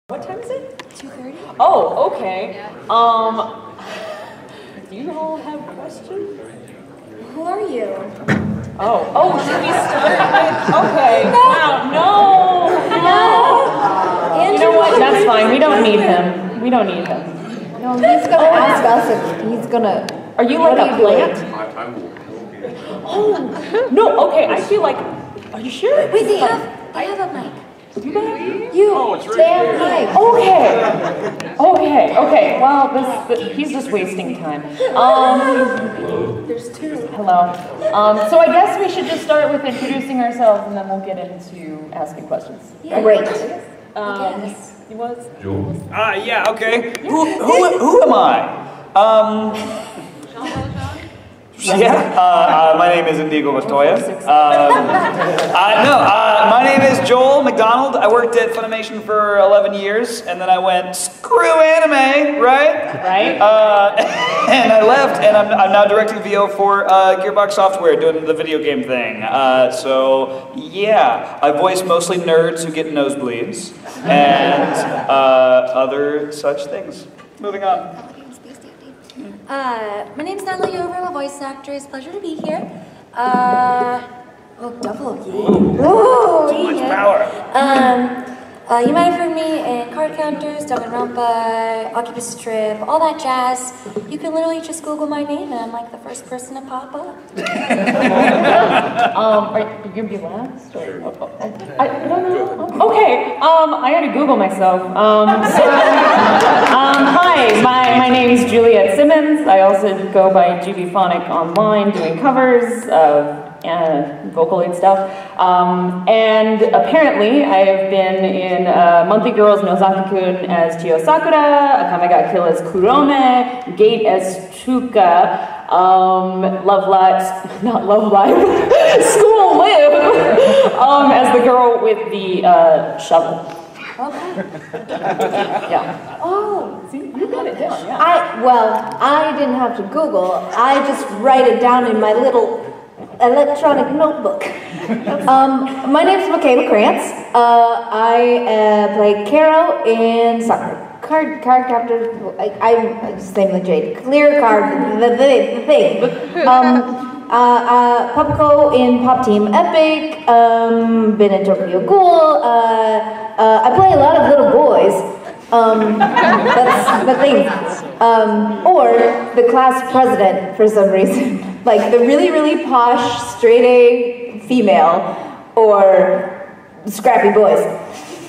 What time is it? 2:30. Oh, okay. Do you all have questions? Who are you? Oh, should we start with? Okay. Wow, no. You know what? That's fine. We don't need him. We don't need him. No, he's gonna ask us if he's gonna. Are you like a plant? I will help you. Oh, no. Okay. I feel like. Are you sure? Wait, they have a mic. Oh, it's right Damn here. mic. Okay. Well, he's just wasting time. There's two. Hello. So I guess we should just start with introducing ourselves, and then we'll get into asking questions. Yeah. Great. Yes. He was. Joel. Yeah, okay. Who am I? My name is Indigo Montoya. My name is Joel McDonald. I worked at Funimation for 11 years, and then I went, screw anime, right? Right. And I left, and I'm now directing VO for Gearbox Software, doing the video game thing. So, yeah, I voice mostly nerds who get nosebleeds, and other such things. Moving on. My name's Natalie Hoover. I'm a voice actress. Pleasure to be here. Double yay. Too much power. You might have heard me in Card Counters, Danganronpa, Oculus Strip, all that jazz. You can literally just Google my name and I'm like the first person to pop up. Are you gonna be last? Or, I don't know. Okay. I had to Google myself. Hi, my name is Juliet Simmons. I also go by GB Phonic online, doing covers of Vocaloid stuff. And apparently, I have been in Monthly Girls Nozaki-kun as Chio Sakura, Akame ga Kill as Kurome, Gate as Chuka, Love Live, not Love Live, School Live, as the girl with the shovel. Okay. Yeah. Oh. See, you got it down, yeah. I didn't have to Google. I just write it down in my little electronic notebook. My name is Mikaela Krantz. I play Caro in Sakura. Card Captor. I'm just saying the Jade. Clear card. The thing. Popco in Pop Team Epic. Been in Tokyo Ghoul. I play a lot of little boys. That's the thing. Or the class president for some reason. Like the really, really posh, straight A female, or scrappy boys.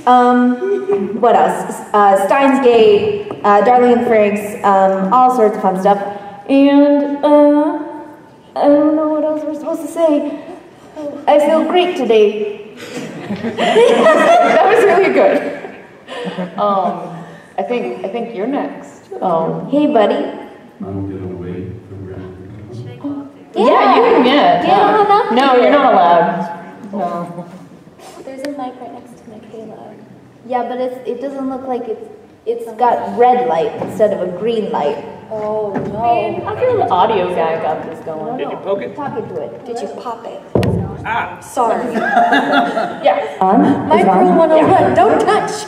What else? Steins Gate, Darling and the Franks, all sorts of fun stuff. And I don't know what else we're supposed to say. I feel great today. That was really good. I think you're next. Hey, buddy. I'm gonna wait for Brittany. Yeah, you can get. You don't have that? No, you're not allowed. No. There's a mic right next to Mikaela. Yeah, but it doesn't look like it's got red light instead of a green light. Oh I feel the audio guy got this going. Did you poke it? Talking to it. Did you pop it? Ah. Sorry. Yeah. My rule 101, don't touch.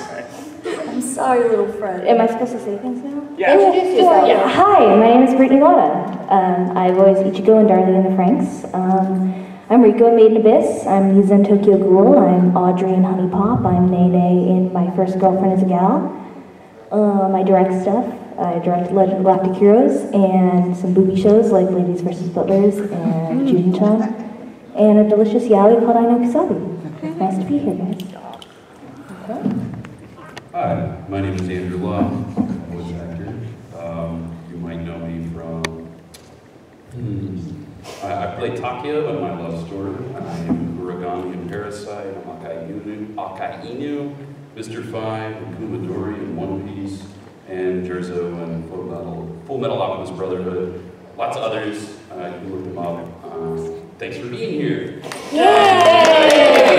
I'm sorry, little friend. Am I supposed to say things now? Yeah. Introduce yourself. Yeah. Hi, my name is Brittany Lauda. I voice Ichigo and Darling and the Franks. I'm Rico in Made in Abyss. I'm Yuza in Tokyo Ghoul. I'm Audrey in Honey Pop. I'm Nene in My First Girlfriend is a Gal. I direct stuff. I direct Legend of Galactic Heroes and some booby shows like Ladies vs. Butlers and Jujin-chan. And a delicious yaoi called Aino Kisabi. Nice to be here, guys. Hi, my name is Andrew Law. I'm a voice actor. You might know me from... I play Takia in My Love Story. I'm Uragami in Parasite. I'm Akainu, Mr. Five, and Kumadori in One Piece, and Jerzo in Full Metal Alchemist Brotherhood. Lots of others. You can look them up. Thanks for being here. Yay!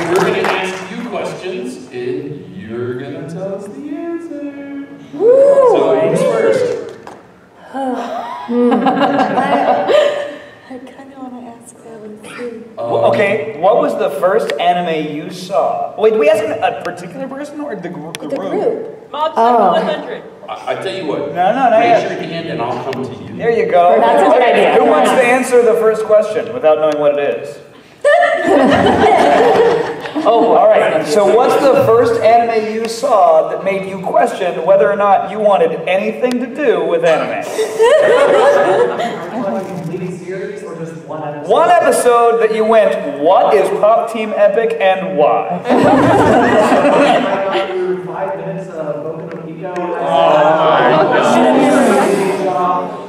We're going to ask you questions, and you're going to tell us the answer. Woo! So, who's first? I kind of want to ask them. Okay, what was the first anime you saw? Wait, do we ask a particular person or the group? The group. Mob Psycho 100. I tell you what. No, not Raise yet. your hand and I'll come to you. There you go. That's a good idea. Who wants to answer the first question without knowing what it is? Oh, all right. So what's the first anime you saw that made you question whether or not you wanted anything to do with anime? Series or just one episode? One episode that you went, what is Pop Team Epic and why? 5 minutes of Boku no Pico.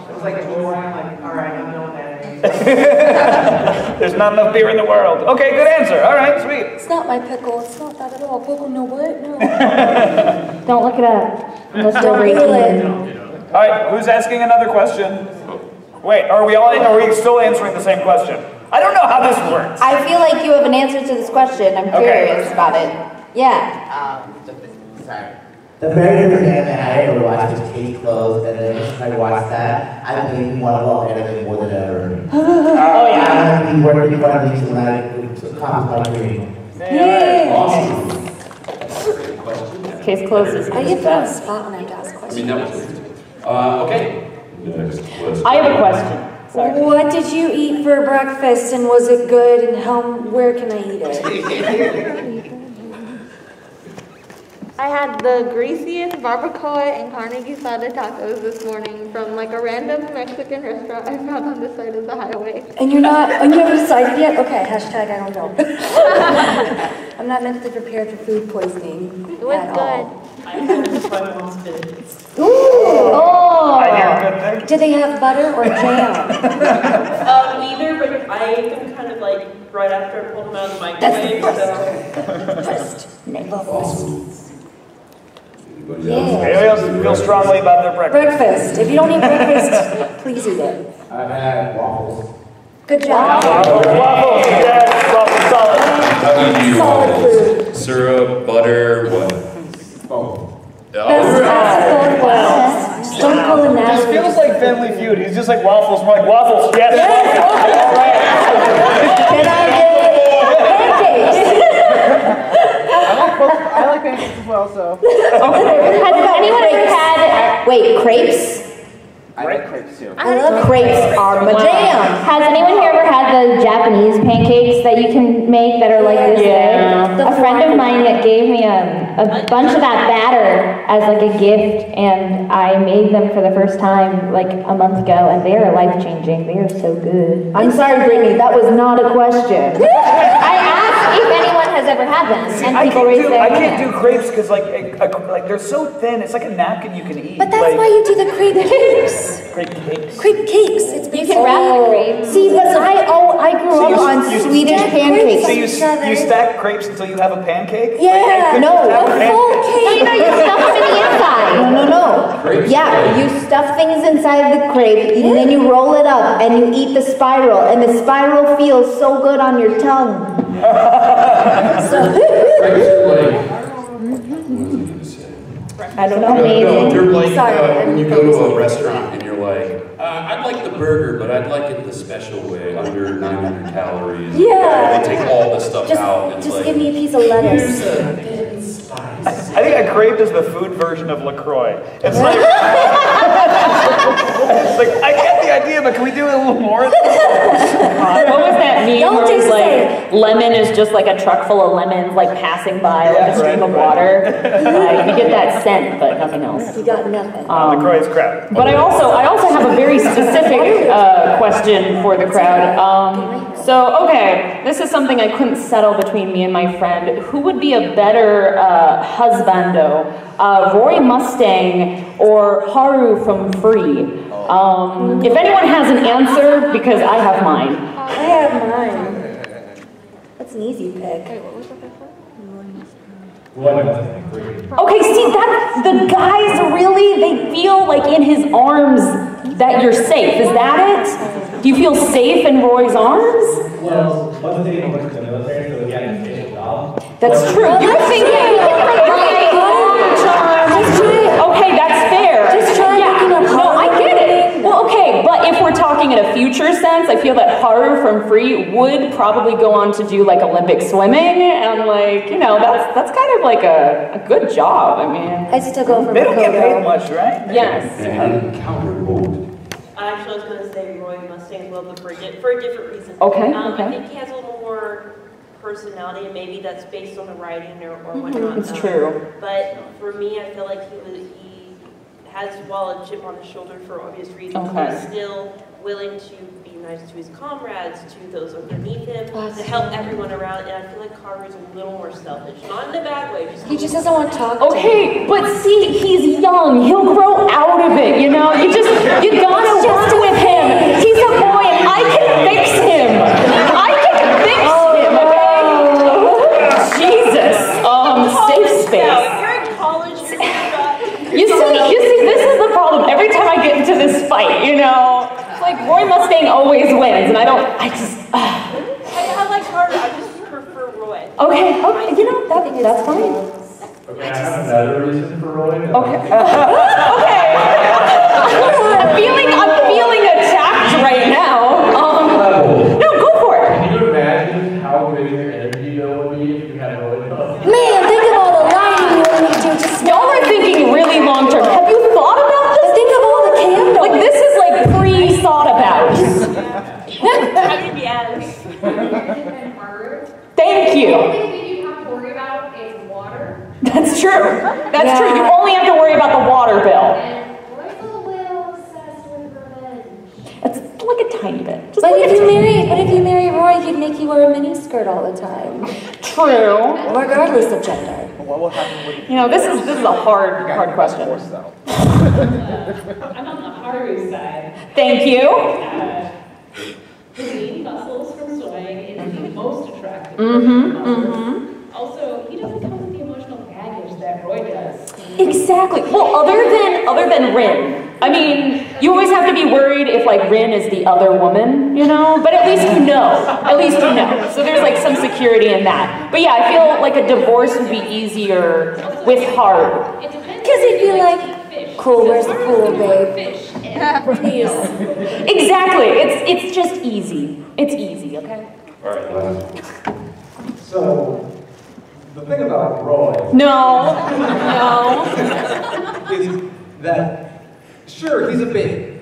It was like boring, like, alright, I'm done with anime. There's not enough beer in the world. Okay, good answer. All right, sweet. It's not my pickle. It's not that at all. Pickle, no what? No. Don't look it up. Unless Don't you're Google it. All right, who's asking another question? Wait, are we still answering the same question? I don't know how this works. I feel like you have an answer to this question. I'm curious about it. Yeah. Sorry. The very first anime I ever watched was Cage Clothes, and then since I watched that, I've been one of all anime more than ever. Oh yeah. I'm going to be working in front of these when I come to my dream. Awesome. Case closes. I get put on the spot when I have to ask I questions. mean, that was weird. Okay. Next question. I have a question. Sorry. What did you eat for breakfast and was it good and where can I eat it? I had the greasiest barbacoa and carne asada tacos this morning from like a random Mexican restaurant I found on the side of the highway. And you haven't decided yet? Okay, hashtag I don't know. I'm not mentally prepared for food poisoning. It was at good. all. I had my mom's kids. Oh. I hear good things. Did they have butter or jam? Either, but I ate them kind of like right after I pulled them out of the microwave. Anybody else? Anybody else feel strongly about their breakfast? Breakfast. If you don't eat breakfast, please eat it. I've had waffles. Good job. Waffles, yes, waffles solid. How do you do Solid waffles? food. Syrup, butter, what? Both. Best classical world. Don't call it This Natalie. feels like Family Feud. He's just like waffles. We're like waffles. Yes. Can I I like pancakes as well, so. Has anyone ever had? Wait, crepes? I like crepes too. I love Crepes are my jam. Has anyone here ever had the Japanese pancakes that you can make that are like this Yeah. big? A friend of mine that gave me a bunch of that batter as like a gift, and I made them for the first time like a month ago, and they are life changing. They are so good. I'm sorry, Brittany, that was not a question. I asked if anyone has ever had them, and people raise their I can't hand. do crepes because like they're so thin. It's like a napkin you can eat. But that's like, why you do the crepe cakes. crepe cakes. Crepe cakes. It's You basically can wrap the grapes. See, but I grew So up you- on you- Swedish Jack pancakes. So Each other. you stack crepes until you have a pancake? Yeah, Like, I couldn't no, have a pancakes. full No, cake. you stuff them in the inside. No. Yeah, you stuff things inside the crepe, and then you roll it up, and you eat the spiral, and the spiral feels so good on your tongue. Crepes are like, what was I gonna say? I don't know. No, they're like Sorry, when you I'm go to a focusing. restaurant and you're like, I'd like the burger, but I'd like it the special way, under 900 calories. Yeah. They take all the stuff out. And it's Just like, give me a piece of lettuce. here's a bit of spice. I think a crepe is the food version of LaCroix. It's like, it's like I get the idea, but can we do a little more? What was that meme Don't where it's just say like lemon is just like a truck full of lemons like passing by like a stream of water? You get that scent, but nothing else. You got nothing. LaCroix is crap. But I also have a very specific question for the crowd. Okay, this is something I couldn't settle between me and my friend. Who would be a better husbando, Roy Mustang or Haru from Free? If anyone has an answer, because I have mine. I have mine. That's an easy pick. Okay, see, the guys really, they feel like in his arms that you're safe. Is that it? Do you feel safe in Roy's arms? Well, one thing I went to the military, so we had an official job. That's true. You're thinking, Okay, that's fair. Just try looking up No, I get it. Well, okay, but if we're talking talking in a future sense, I feel that Haru from Free would probably go on to do like Olympic swimming, and like, you know, that's kind of like a good job. I mean, I still go for They don't get paid Makoto. much, right? yes. And counterpoint. Actually, I was going to say Roy Mustang as well, but for a different reason. Okay, I okay. think he has a little more personality, and maybe that's based on the writing or whatnot. It's true. But for me, I feel like he has, while a chip on his shoulder for obvious reasons, Okay. he's still willing to be nice to his comrades, to those underneath him, to help everyone around. And I feel like Haru's a little more selfish, not in a bad way. He just doesn't want to talk to Okay, but see, he's young. He'll grow out of it, you know? You gotta work with him. He's a boy, and I can fix him. I can fix him, okay? Jesus. Safe space. Now, if you're in college, You see, this is the problem. Every time I get into this fight, you know, it's like Roy Mustang always wins, and I just. I like Haru, I just prefer Roy. Okay, you know, that's fine. Okay, I have another reason for Roy. Okay. Okay. I'm feeling attacked right now. No, go for it. Can you imagine how big your energy bill would be if you had Roy? Man, think of all the lying you would need to just. Y'all are thinking really long term. Have you thought about this? Think of all the candles. Like, this is like pre-thought about. Yes. Thank you. The only thing you have to worry about is water. That's true. That's true. You only have to worry about the water bill. And Roy's a little obsessed with revenge. It's like a tiny bit. Just But like if a you marry Roy, he'd make you wear a mini skirt all the time, True. regardless of gender. What will happen when You know, this is a hard question. I'm on the Haru side. Thank you. His lean muscles from sewing is the most attractive. Also, he doesn't come with the emotional baggage that Roy does. Exactly. Well, other than Rin. I mean, you always have to be worried if like Rin is the other woman, you know? But at least you know. At least you know. So there's like some security in that. But yeah, I feel like a divorce would be easier with Haru. Because he'd be like, cool, where's the pool, babe? Please. Exactly. It's just easy. It's easy, okay? All right, last one. So, the thing about Roy No. is that, sure, he's a bit,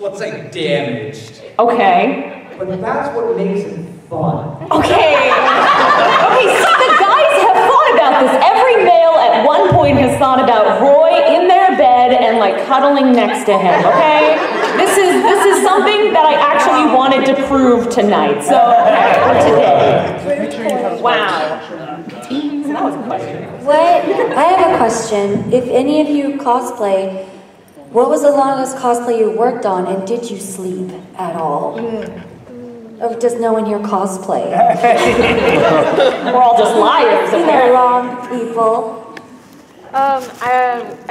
let's say, damaged. Okay. But that's what makes it fun. Okay. Okay, see, the guys have thought about this. Every male at one point has thought about Roy in their bed and like cuddling next to him, okay? This is something that I actually wanted to prove tonight. So, or today. Wow. That was a question. What? I have a question. If any of you cosplay, what was the longest cosplay you worked on, and did you sleep at all? Or does no one here cosplay? We're all just liars. They're wrong people. I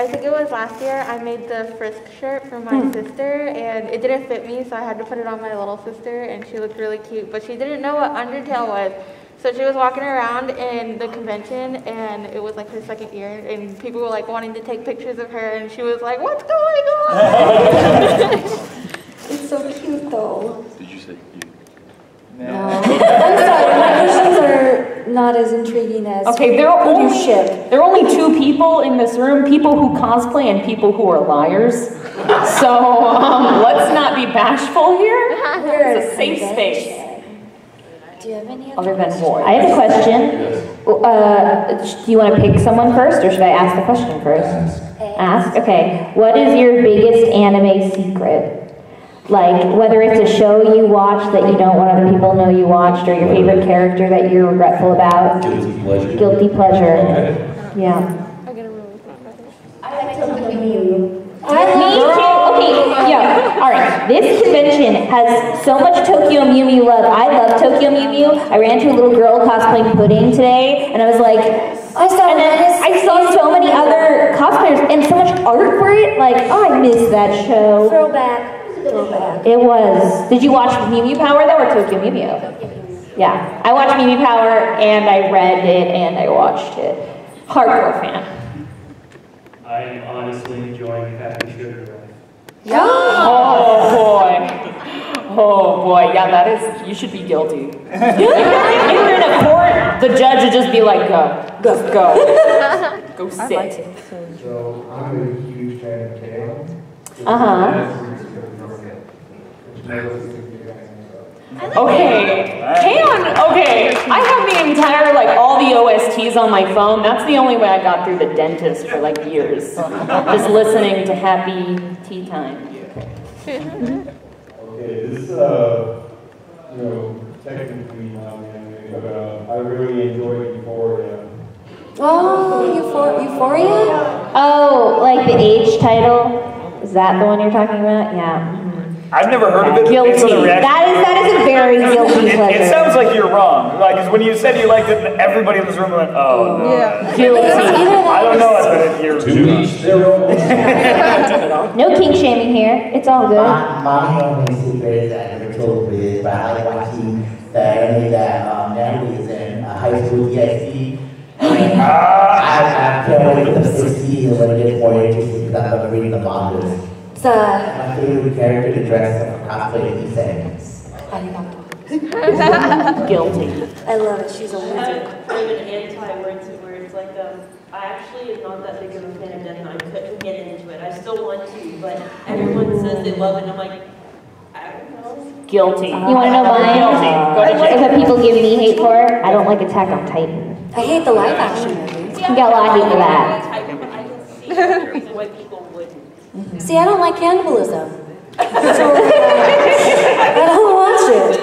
think it was last year, I made the Frisk shirt for my sister, and it didn't fit me, so I had to put it on my little sister, and she looked really cute, but she didn't know what Undertale was. So she was walking around in the convention, and it was like her second year, and people were like wanting to take pictures of her, and she was like, "What's going on?" It's so cute, though. Did you say you? No. I'm sorry, my questions are not as intriguing as Okay, there are only two people in this room, people who cosplay and people who are liars. So let's not be bashful here. It's a safe space. Do you have any other than Roy? I have a question. Do you want to pick someone first, or should I ask the question first? Ask? Okay. What is your biggest anime secret? Like, whether it's a show you watch that you don't want other people to know you watched, or your favorite character that you're regretful about. Guilty pleasure. Guilty pleasure. Okay. Yeah. I like Tokyo Mew. Me too. Okay, yeah. All right. This convention has so much Tokyo Mew Mew love. I love Tokyo Mew Mew. I ran into a little girl cosplaying Pudding today, and I was like, I saw so many other cosplayers and so much art for it. Like, oh, I miss that show. Throwback. It was. Did you watch Mew Mew Power though, or Tokyo Mew Mew? Yeah, I watched Mew Mew Power, and I read it, and I watched it. Hardcore fan. I am honestly enjoying Happy Sugar Life. Oh boy. Oh boy, yeah, that is, you should be guilty. If you were in a court, the judge would just be like, go. Go sit. So I'm a huge fan of kale. Okay, okay, I have the entire, like, all the OSTs on my phone. That's the only way I got through the dentist for, like, years. Just listening to Happy Tea Time. Okay, this, technically not an anime, but I really enjoyed Euphoria. Oh, Euphoria? Oh, like the age title? Is that the one you're talking about? Yeah. I've never heard of it. Guilty. Based on the reaction. That is a very guilty pleasure. It sounds like you're wrong. Like, 'cause when you said you liked it, everybody in this room went, oh, no. Yeah. Guilty. I don't know. It's been a year. No kink shaming here. It's all good. My only secret is that I never told Brittany, but I like watching the anime that Natalie is in, high school DIC. I can't wait for the 6th season when it gets more interesting because I love reading the mangas. My favorite character to dress up for cosplay is Seconds. Guilty. I love it. She's a wizard. I'm an anti-word to words. Like, I actually am not that big of a fan of Death Note. I couldn't get into it. I still want to, but everyone says they love it, and I'm like, I don't know. Guilty. You want to know mine? Guilty. Go to jail. What people give me hate for? I don't like Attack on Titan. I hate the live action movies. You got a lot of hate for that. I can see the reason why people wouldn't. See, I don't like cannibalism. So, I don't watch it.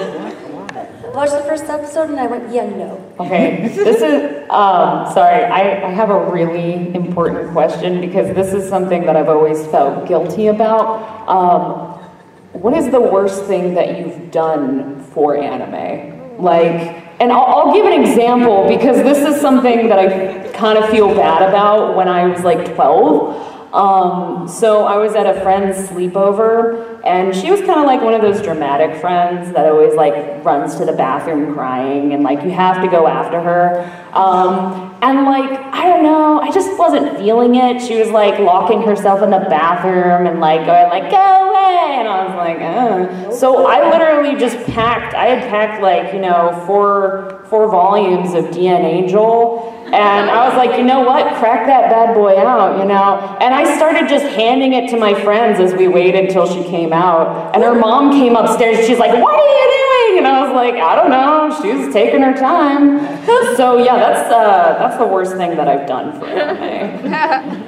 I watched the first episode and I went, yeah, no. Okay, this is, sorry, I have a really important question because this is something that I've always felt guilty about. What is the worst thing that you've done for anime? Like, and I'll give an example because this is something that I kind of feel bad about when I was like 12. So I was at a friend's sleepover and she was kind of like one of those dramatic friends that always like runs to the bathroom crying and like you have to go after her. And like, I don't know, I just wasn't feeling it. She was like locking herself in the bathroom and like going like, go away. And I was like, So I literally just packed, I had packed like, you know, four volumes of DN Angel. And I was like, you know what, crack that bad boy out, you know? And I started just handing it to my friends as we waited till she came out. And her mom came upstairs, she's like, what are you doing? And I was like, I don't know, she was taking her time. So yeah, that's the worst thing that I've done for anime.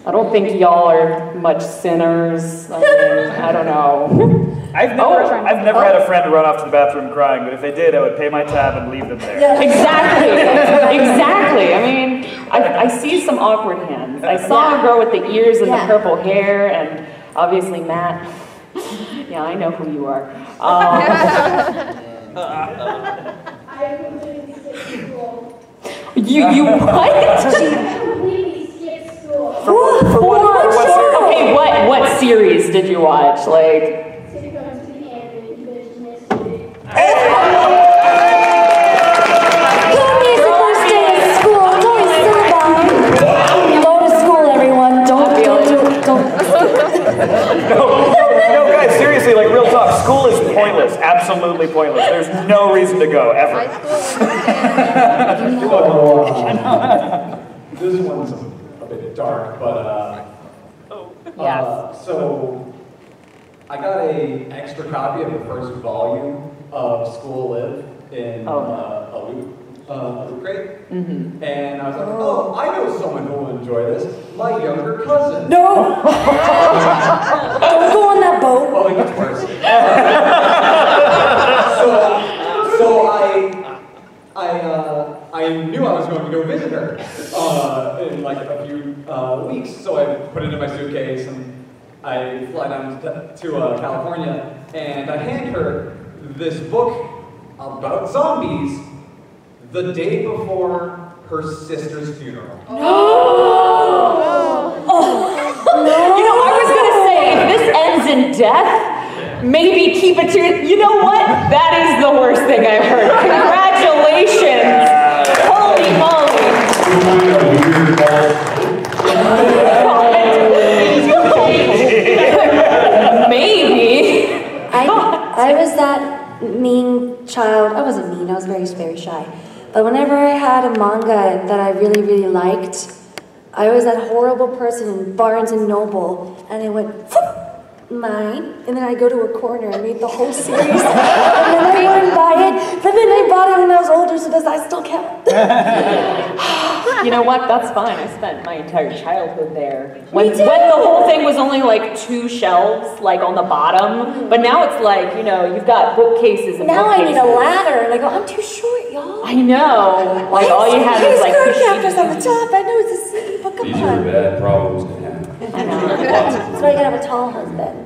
I don't think y'all are much sinners. I mean, I don't know. I've never had a friend run off to the bathroom crying, but if they did, I would pay my tab and leave them there. Yeah. Exactly. I mean, I see some awkward hands. I saw a girl with the ears and the purple hair, and obviously Matt. Yeah, I know who you are. I completely skipped school. You what? Completely skipped school. For what series? Okay, what series did you watch? Like. No, guys, seriously, like real talk, school is pointless, absolutely pointless. There's no reason to go, ever. This one's a bit dark, but so I got an extra copy of the first volume of School Live in a loot crate, and I was like, oh, I know someone who will enjoy this. My younger cousin. No! Don't go on that boat. Well, it gets worse. So I knew I was going to go visit her in like a few weeks. So I put it in my suitcase and I fly down to California and I hand her this book about zombies the day before her sister's funeral. You know, I was gonna say, if this ends in death, maybe keep it to, you know what? That is the worst thing I've heard. Congratulations. Holy moly. Maybe. I mean child. I wasn't mean, I was very, very shy. But whenever I had a manga that I really, really liked, I was that horrible person in Barnes and Noble, and it went, whoop, mine, and then I go to a corner and read the whole series, and then I wouldn't buy it, but then I bought it when I was older, so does that still count? You know what? That's fine. I spent my entire childhood there. When the whole thing was only like 2 shelves, like on the bottom, but now it's like, you know, you've got bookcases and now bookcases. I need a ladder, and I go, I'm too short, y'all. I know. Like all you have is like chapters on the top. I know it's a C, but come These on. are bad problems to have. That's why you gotta have a tall husband.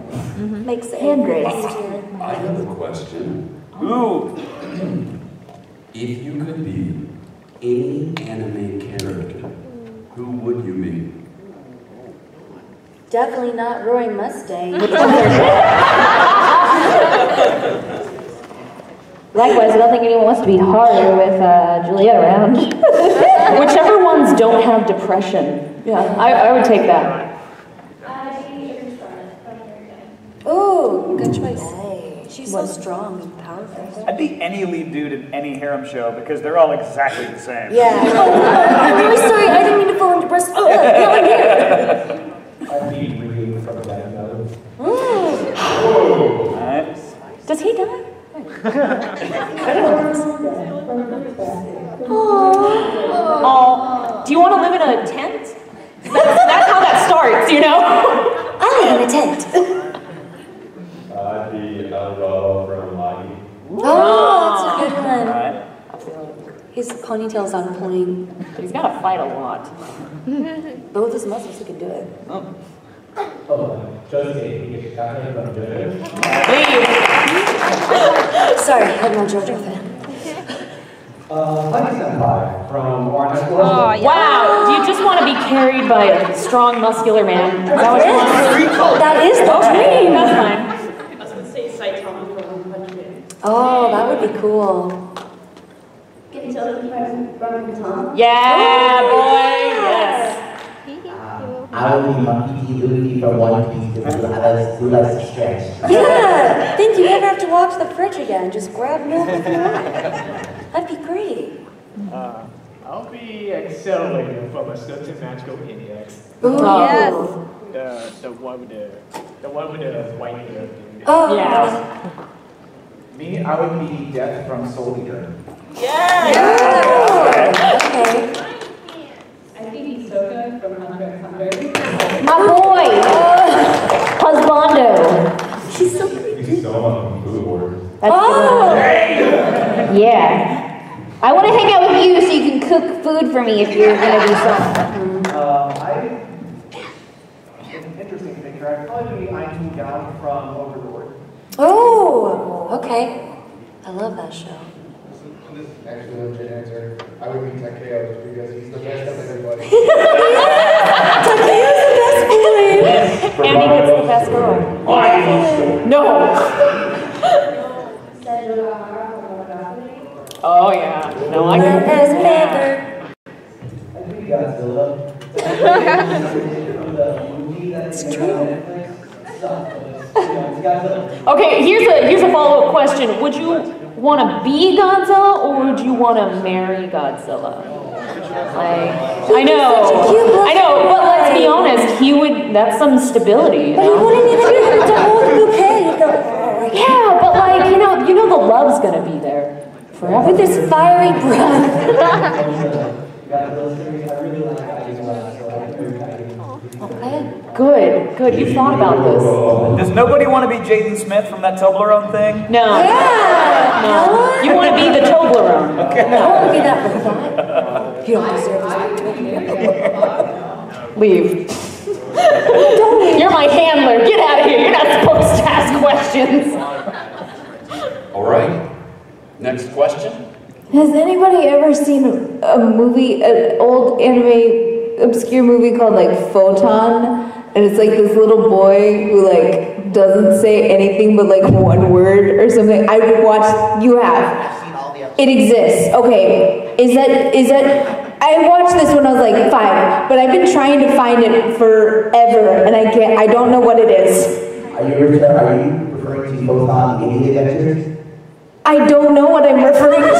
Makes it easier. I have a question. Ooh. If you could be any anime character, who would you be? Definitely not Roy Mustang. Likewise, I don't think anyone wants to be harder with Juliet around. Whichever ones don't have depression. Yeah, I would take that. Ooh, good choice. She's so strong and powerful. I'd be any lead dude in any harem show because they're all exactly the same. Yeah. I'm really sorry, I didn't mean to fall into breast. Oh, no, I'm here. I'd be reading from that another. Does he die? Oh, do you want to live in a tent? That's how that starts, you know? I live in a tent. I'd be Elro from Lagi. Oh, that's a good one. His ponytail's on point. He's got to fight a lot. Both his muscles, he can do it. Oh, Josie, you get coffee from Jojo. Sorry, I'm not JoJo fan. Funny Senpai from Orange School. Oh, yeah. Wow, do you just want to be carried by a strong, muscular man? Is that what you want? That is the dream. That's fine. I was going to say Saitama from Punch Man. Oh, that would be cool. Get each other from Tom. Yeah, boy, yes. I would be Monkey D. Luffy from One Piece because who likes to stretch. Yeah, then you never have to walk to the fridge again. Just grab milk if you want. That'd be great. I'll be Accelerator from a certain magical index. Ooh, yes. The one with the white hair. Oh, yeah. Me, I would be Death from Soul Eater. Yeah. Okay. I think he's Soka from Hunter x Hunter. My boy! Husbando. She's so pretty. He's so on Food Wars. Yeah. I want to hang out with you so you can cook food for me if you're going to do something. An interesting picture. I'd probably be Einstein down from Overlord. Oh, okay. I love that show. This is actually a legit answer. I would be Takeo because he's the best of everybody. Takeo's the best boy. Andy gets the best girl. No. Oh yeah. No, I can. As feather. I'd be Godzilla. It's true. Okay, here's a follow-up question. Would you want to be Godzilla or would you want to marry Godzilla? Like, I know, but let's be honest, he would. That's some stability, you But he know. wouldn't even be able to hold the bouquet. Yeah, but like you know the love's gonna be there forever. With his fiery breath. Okay. Good. You thought about this. Does nobody want to be Jaden Smith from that Toblerone thing? No. Yeah. No. You want to be the Toblerone. Okay. I want to be that robot. You don't deserve this. Leave. You're my handler. Get out of here. You're not supposed to ask questions. All right. Next question. Has anybody ever seen a movie, an old anime, obscure movie called like Photon? And it's like this little boy who like doesn't say anything but like one word or something. I watched, you have. It exists. Okay. Is that, I watched this when I was like 5, but I've been trying to find it forever and I don't know what it is. Are you referring to Photon Gaming Adventures? I don't know what I'm referring to.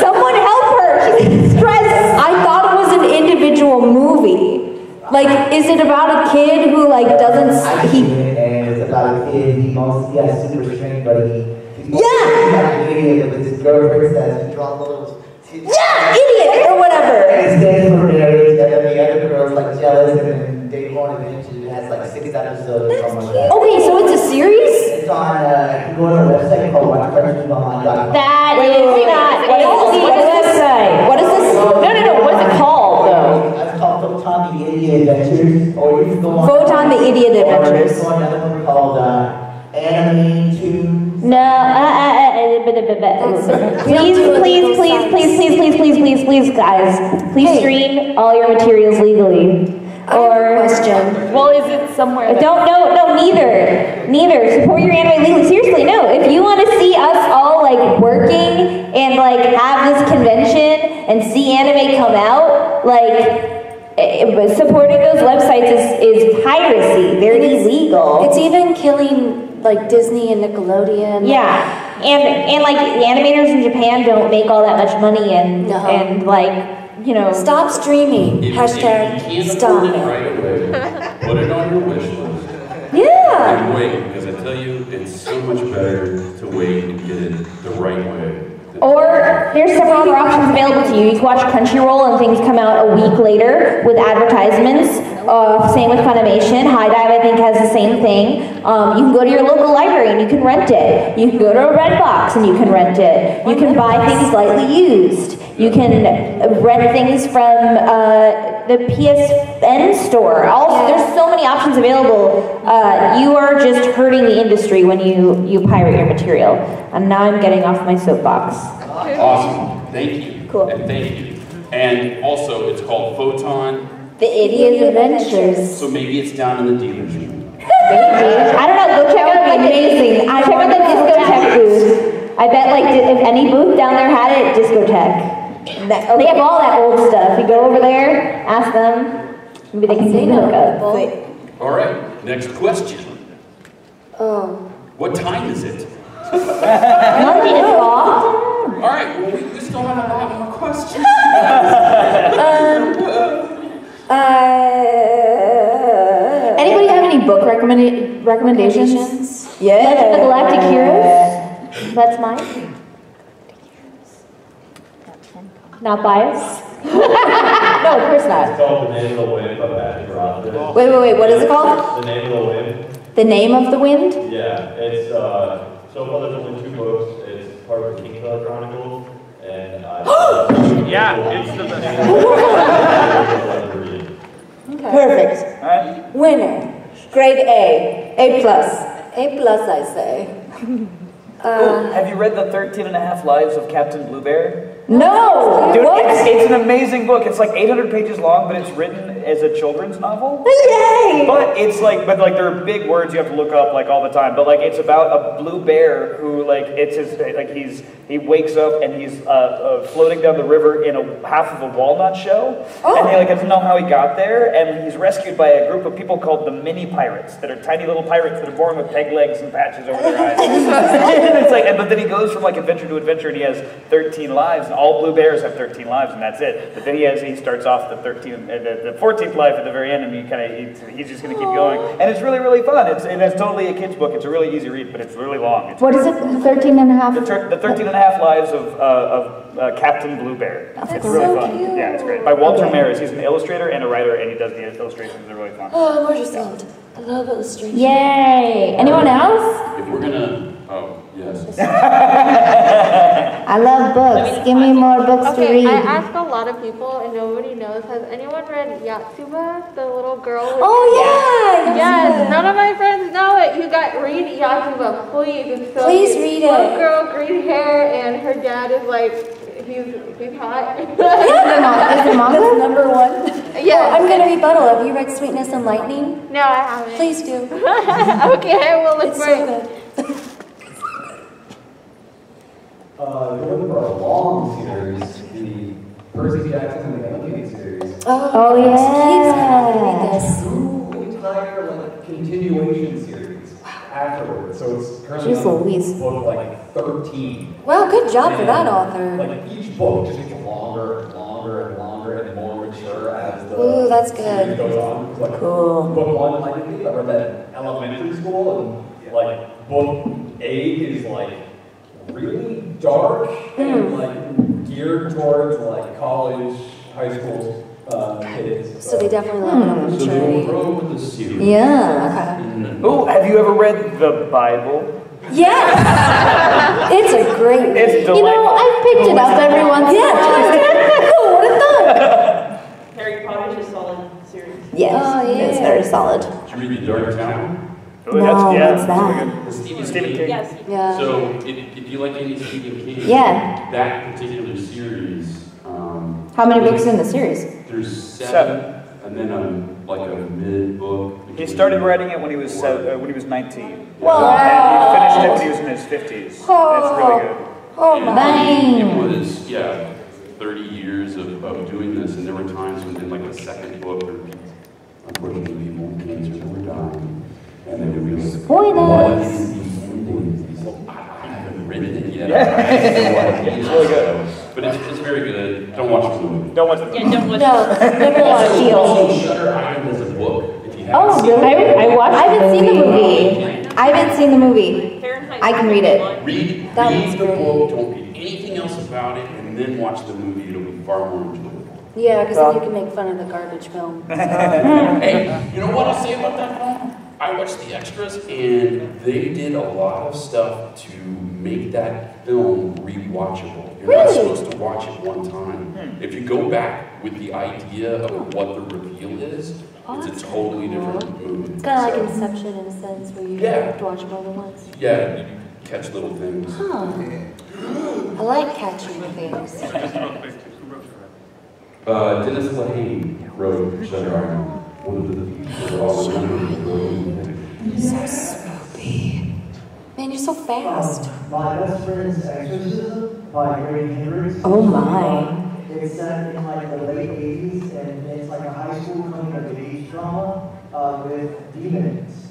Someone help her. She's stressed. I thought it was an individual movie. Like, is it about a kid who like doesn't? I've seen it, and it's about a kid. He has super strength, but he's an idiot with his girlfriend that he draws little. Yeah, idiot or whatever. And it stands for marriage, and then the other girl's like jealous, and then they want to eventually. It has like 6 episodes or something like that. Okay, so it's a series? It's on, you go on a website called watchcartoonsonline.com. That is not. What is this website? What is this? No. What is it called though? It's called Photon the Idiot Adventures, or you can go on. Photon the Idiot Adventures. Or you can go on another one called Anime Tunes. Please, guys. Please stream all your materials legally. Or question. Well, is it somewhere? No, neither. Support your anime legally. Seriously, no. If you want to see us all like working and like have this convention and see anime come out, like supporting those websites is piracy. They're illegal. It's even killing like Disney and Nickelodeon. Yeah, and like the animators in Japan don't make all that much money, and like. You know, stop streaming. Hashtag if you can't stop afford it. it right away, put it on your wish list. Yeah. And wait, because I tell you, it's so much better to wait and get it the right way. Or there's several other options available to you. You can watch Crunchyroll and things come out a week later with advertisements. Same with Funimation. High Dive, I think, has the same thing. You can go to your local library and you can rent it. You can go to a Redbox and you can rent it. You can buy things slightly used. You can rent things from the PSN store. Also, there's so many options available. You are just hurting the industry when you pirate your material. And now I'm getting off my soapbox. Awesome. Thank you. Cool. And thank you. And also, it's called Photon. The Idiot Adventures. So maybe it's down in the dealer's room. Maybe. I don't know. Go check out the amazing. Check out the Discotech booth. I bet like if any booth down there had it, Discotech. They have all that old stuff. You go over there, ask them. Maybe they can take a hook up. All right. Next question. Oh. What time is it? Monday is off. All right. Well, we still have a lot more questions. Anybody have any book recommendations? Yeah. Legend of the Galactic Heroes. That's mine. Not biased. No, of course not. It's called The Name of the Wind by Patrick Rothfuss. Wait. What is it called? The Name of the Wind. The Name of the Wind? Yeah, it's so far there's only 2 books. It's part of the Kingslayer Chronicles, and yeah, it's the best. Perfect. Winner. Grade A. A+. A+, I say. Have you read The 13.5 Lives of Captain Blue Bear? No! Dude, What? it's an amazing book. It's like 800 pages long, but it's written as a children's novel. Yay! But it's like, there are big words you have to look up like all the time. But like, it's about a blue bear who like, it's his like he wakes up and he's floating down the river in half of a walnut shell, and he like doesn't know how he got there, and he's rescued by a group of people called the mini pirates that are tiny little pirates that are born with peg legs and patches over their eyes. And it's like, but then he goes from like adventure to adventure, and he has 13 lives. And all blue bears have 13 lives, and that's it. But then he starts off the 14th life at the very end, and he's just going to keep going. And it's really, really fun. It's totally a kid's book. It's a really easy read, but it's really long. What is it? 13 and a half? The 13.5 Lives of Captain Blue Bear. It's really so fun. cute. Yeah, it's great. By Walter Maris. He's an illustrator and a writer, and he does the illustrations. They're really fun. Oh, more just loved. I love illustration. Yay! Anyone else? If we're gonna, oh yes. I love books. Give me more books to read. I ask a lot of people and nobody knows. Has anyone read Yatsuba, the little girl? With yeah! Yes, none of my friends know it. You got read Yatsuba, please. It's so Please cute. read Little it. girl, green hair, and her dad is like, he's hot. Is the manga? That's number 1. Yeah. I'm going to rebuttal. Have you read Sweetness and Lightning? No, I haven't. Please do. Okay, I will look It's for so it. good. Going for a long series, the Percy Jackson and the Onion series. Oh, yeah. Keeps this. Entire continuation series afterwards. So it's currently Jeez on Louise. book like 13. Wow, good job for And, that author. Like each book just gets longer and longer and longer and more mature as the Ooh, that's good. series goes on. It's like Cool. book 1, like I read that in elementary school, and like book 8 is like really dark and like geared towards like college, high school kids. So they definitely level up So they maturity. will grow with the series. Yeah. Oh, have you ever read the Bible? Yeah. It's a great It's read. delightful. I've picked it up every once in a while. Cool, what a thought. Harry Potter's a solid series. Yes, Oh, yeah. it's very solid. Did you read The Dark Tower? Oh, No, yeah, what's that's that? really good. Stephen King. Yes. Yeah. So, if you like any Stephen King, Yeah. that particular series, How many books in the series? there's 7, and then like a mid-book. He started writing it when he was 19. Wow. And he finished it when he was in his 50s. It's really good. Oh And my. It was, 30 years of doing this, and there were times when in like the second book, where unfortunately people with cancer that were dying, and they would be like, Spoilers. what is these endings? He's like, I haven't written it yet. Yeah. I have no idea." It's really good. But it's very good. Don't watch the movie. Don't watch the Yeah, don't watch No, never watched Also, Shield. Shutter Island is a book. If you haven't Oh, seen really? it. I haven't seen the movie. I haven't seen the movie. Fahrenheit I can read it. Read That the was great. book. Don't read anything else about it, and then watch the movie. It'll be far more enjoyable. Yeah, because then you can make fun of the garbage film. Hey, you know what I'll say about that film? I watched the extras, and they did a lot of stuff to make that film rewatchable. You're not supposed to watch it one time. If you go back with the idea of what the reveal is, it's a totally different movie. It's kind of like So, Inception in a sense, where you Yeah. have to watch more than once. yeah, you catch little things. Huh. I like catching things. Dennis Lehane wrote Shutter Island. One of the people that all remember. So smoothie. Man, you're so fast. My best friend's Exorcism by Grady Hendrix. Oh my. It's set in like the late 80s, and it's like a high school coming of age drama with demons.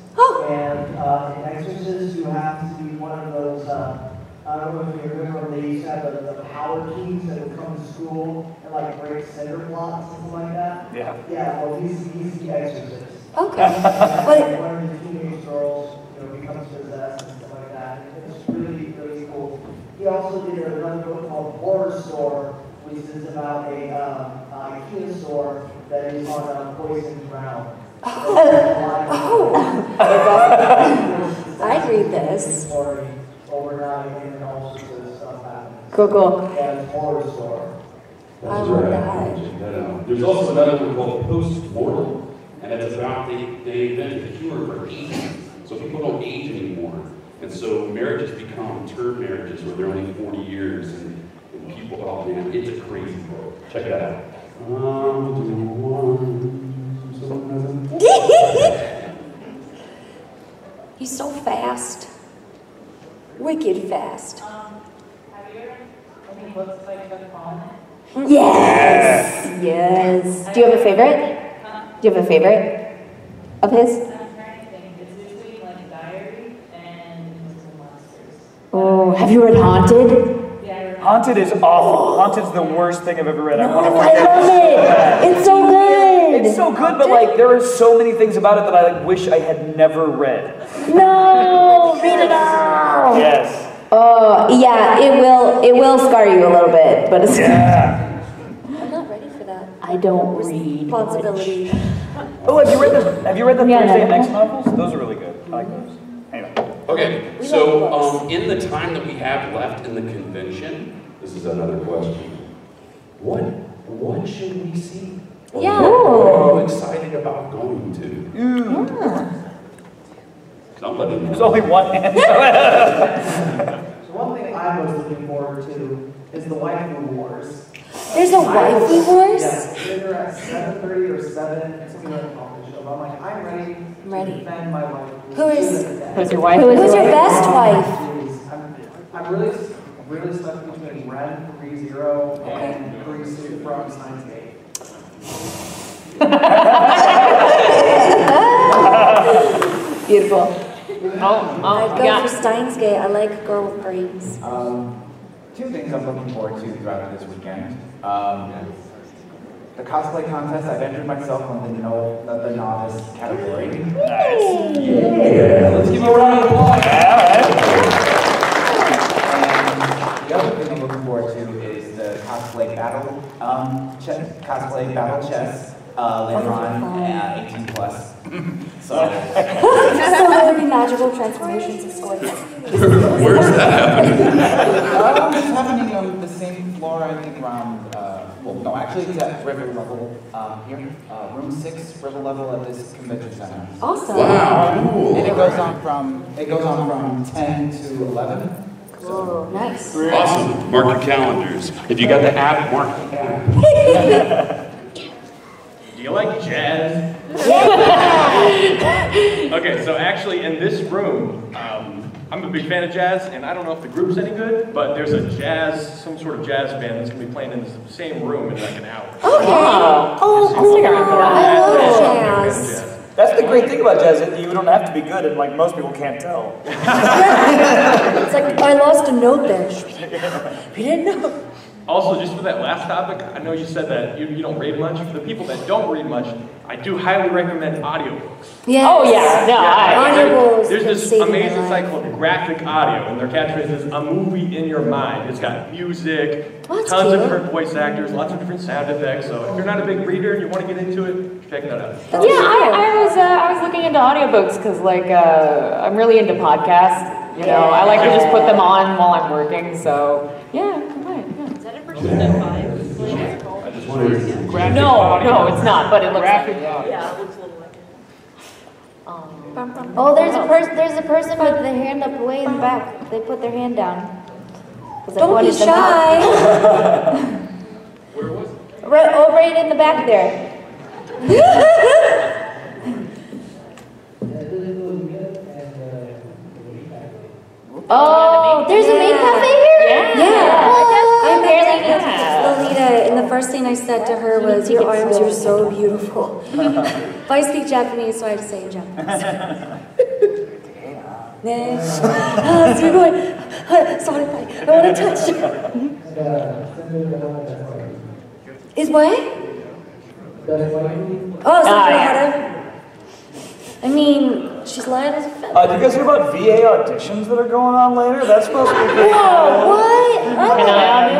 And in Exorcist, you have to be one of those, I don't know if you remember, they used to have the power keys that would come to school and like break cinder blocks and stuff like that. Yeah. Yeah, well, he's the Exorcist. Okay. And one of the teenage girls, becomes possessed and stuff like that. It's really, really cool. He also did another book called Horror Store, which is about a IKEA store that is on poison ground. I'd read this. Overnight, and then all sorts of stuff happens. Cool. Yeah, it's Horror Store. I love that. There's also another one called Post-Mortem, and it's about they invented a cure for aging. So people don't age anymore. And so marriages become term marriages where they're only 40 years, and people, oh man, it's a crazy book. Check it out. He's so fast. Wicked fast. Have you ever any books by Chuck Palahniuk? Yes. Yes. Do you have a favorite? Do you have a favorite of his? I'm trying to think. It's between like Diary and Myths and Monsters. Oh, have you read Haunted? Yeah, I read Haunted is awful. Haunted's the worst thing I've ever read. I want to I forget love it. It's so good. It's so good, but like there are so many things about it that I like wish I had never read. No, read it all. Yes. Oh, yeah, it will scar you a little bit, but it's Yeah. I'm not ready for that. I don't read. Responsibility. Oh, have you read the Yeah, Thursday no. Next novels? Those are really good. I like those. Anyway. Okay, so in the time that we have left in the convention, this is another question. What should we see? Yeah. What are you excited about going to? Somebody. There's only one hand. So one thing I was looking forward to is the Waifu Wars. There's a waifu wars? Yes, they're at 7:30 or 7, something like a coffee show. I'm like, I'm ready to defend my wife. Who's your wife? Who's your best wife? I'm really stuck between Ren from ReZero and Kurisu from Science Gate. Beautiful. I'd go for Steins Gate. I like girl with brains. Two things I'm looking forward to throughout this weekend. The cosplay contest, I've entered myself on the novice category. Nice. Yeah. Let's give you a round of applause. And the other thing I'm looking forward to is the cosplay battle chess later on, 18 plus. So many magical transformations of swords. Where's that happening? It's happening on the same floor, I think, around, well, no, actually it's at river level here, room 6, river level at this convention center. Awesome. Wow, cool. And it goes on from 10 to 11. Cool, nice. Awesome. Mark your calendars. If you got the app, mark the app. Do you like jazz? Okay, so actually in this room, I'm a big fan of jazz, and I don't know if the group's any good, but there's some sort of jazz band that's going to be playing in the same room in like an hour. Okay. Oh, cool. I love jazz. That's the great thing about jazz, that you don't have to be good, and like most people can't tell. It's like, I lost a note there. We didn't know. Also, just for that last topic, I know you said that you don't read much. For the people that don't read much, I do highly recommend audiobooks. Yes. Oh yeah, no, audiobooks. There's this amazing site called Graphic Audio, and their catchphrase is "a movie in your mind." It's got music, tons of different voice actors, lots of different sound effects. So if you're not a big reader and you want to get into it, check that out. I was looking into audiobooks because like I'm really into podcasts. You know, I like to just put them on while I'm working. So yeah, right. Is that a person at 5? I just wanted to No, it's not. But it looks like it. Yeah, it looks a little like it. Oh, there's a person with their hand up way in the back. They put their hand down. Don't be shy. Where was it? Right in the back there. Oh, there's a maid cafe here? Yeah. I met Lolita, and the first thing I said to her was, "Your arms are so beautiful." But I speak Japanese, so I had to say it in Japanese. So you're going, sorry, I want to touch you. Is what? Oh, Lauda. I mean, she's lying as a fence. Do you guys hear about VA auditions that are going on later? That's supposed to be good. Whoa, what?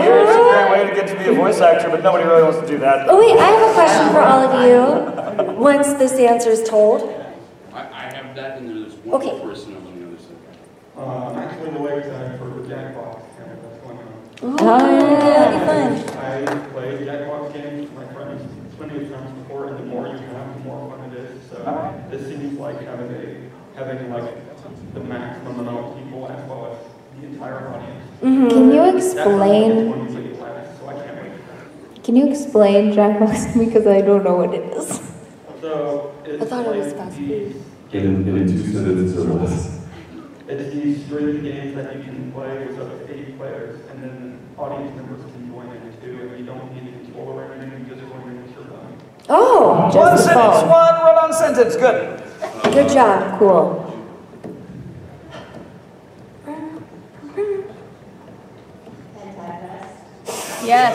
Here's a great way to get to be a voice actor, but nobody really wants to do that. Oh wait, I have a question for all of you. Once this answer is told. I have that, and there's one person on the other side. I'm actually the leg designer for the Jackbox game that's going on. Oh, yeah, that'd be fun. I played Jackbox games with my friends plenty of times before, and the more you have, the more fun it is. So this seems like having like the maximum amount of people as well as the entire audience. Mm-hmm. Can you explain? Can you explain Jackbox to me, because I don't know what it is? So it's I thought it was fast food. In 2 sentences or less. It's these streaming games that you can play with up to 8 players, and then audience members can join in too, and you don't need a controller or anything, you just join in with your phone. Oh, One just the sentence, phone. one run-on sentence, good. Good job, cool. Yes.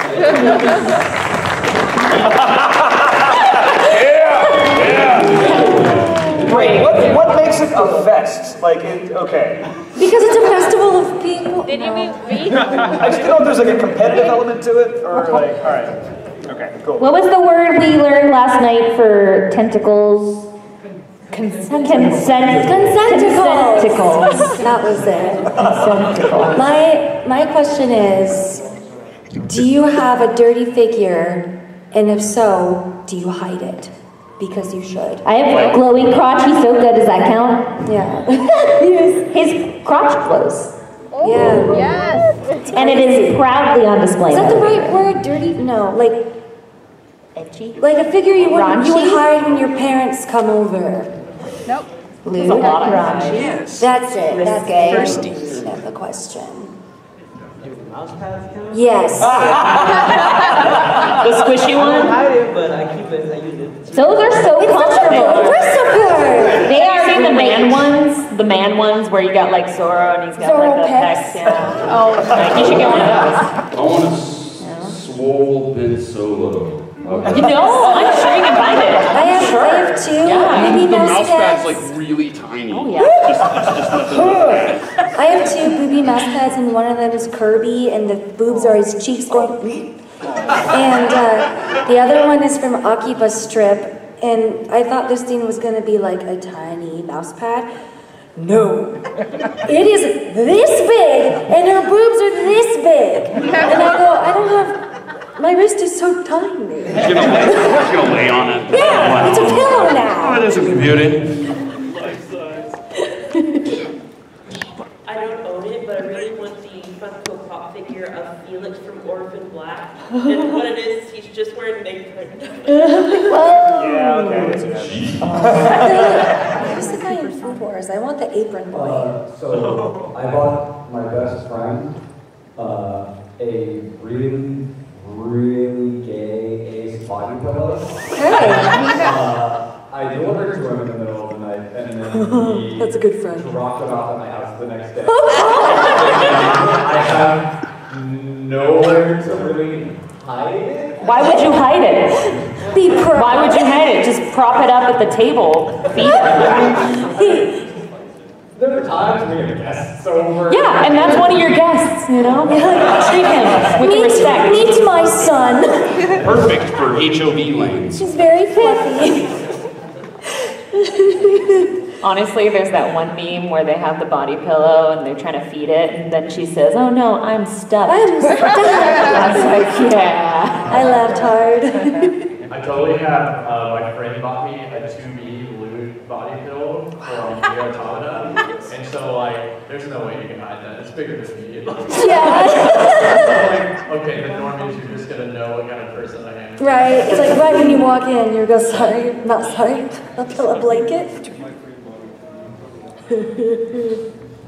Wait, what makes it a fest? Like, okay. Because it's a festival of people. Did you mean me? I just don't know if there's like a competitive element to it, or like, all right. Okay, cool. What was the word we learned last night for tentacles? Concenticles. That was it. My question is, do you have a dirty figure? And if so, do you hide it? Because you should. I have glowing crotch. He's so good. Does that count? Yeah. Yes. His crotch glows. Yeah. Yes. And it is proudly on display. Is that the right word? Dirty? No, like Etchy? Like a figure you would Raunchy? hide when your parents come over. Nope. Lewd. Raunchy. Yes. That's it. Risque. That's the meaning of the question. Mouse pads count? Yes. The squishy I one? don't hide it, but I keep it. I use it. Those are so comfortable. They're so good. They are the man ones. the man ones where you got like Zorro and he's got Zorro like the pecs. pecs. Yeah. Oh, like, you should get one of those. I want a swole Ben Solo. You know, I'm sure you can find it. I have two. Yeah. Booby The mouse mouse pad's pads. like really tiny. Oh yeah. I have two booby mouse pads, and one of them is Kirby, and the boobs are his cheeks going. And the other one is from Akiba Strip, and I thought this thing was gonna be like a tiny mouse pad. No, it is this big, and her boobs are this big. And I go, I don't have, my wrist is so tiny. She's gonna lay on it. Yeah, it's a pillow now. Oh, it is a beauty. I don't own it, but I really want the Funko Pop figure of Felix from Orphan Black. And what it is, he's just wearing makeup. Yeah, okay. Who's the guy in Food Wars? I want the apron boy. So I bought my best friend a really, really gay ace body pillow. I delivered it to him in the middle of the night, and then he That's a good friend. dropped it off at my house the next day. I have nowhere to really hide it. Why would you hide it? Be proud. Why would you hide it? Just prop it up at the table. Feed it. There are times we have guests over. Yeah, and that's one of your guests, you know? Treat him with respect. Meet my son. Perfect for HOV lanes. She's very fluffy. Honestly, there's that one meme where they have the body pillow and they're trying to feed it, and then she says, "Oh no, I'm stuffed." I'm stuffed. I was like, yeah. I laughed hard. I totally have, my friend bought me a 2B lewd body pillow from the Automata, and so like, there's no way you can hide that. It's bigger than me. Yeah. Like, okay, the norm is you're just gonna know what kind of person I am. Right. It's like right when you walk in, you go, sorry, not sorry. A pillow blanket.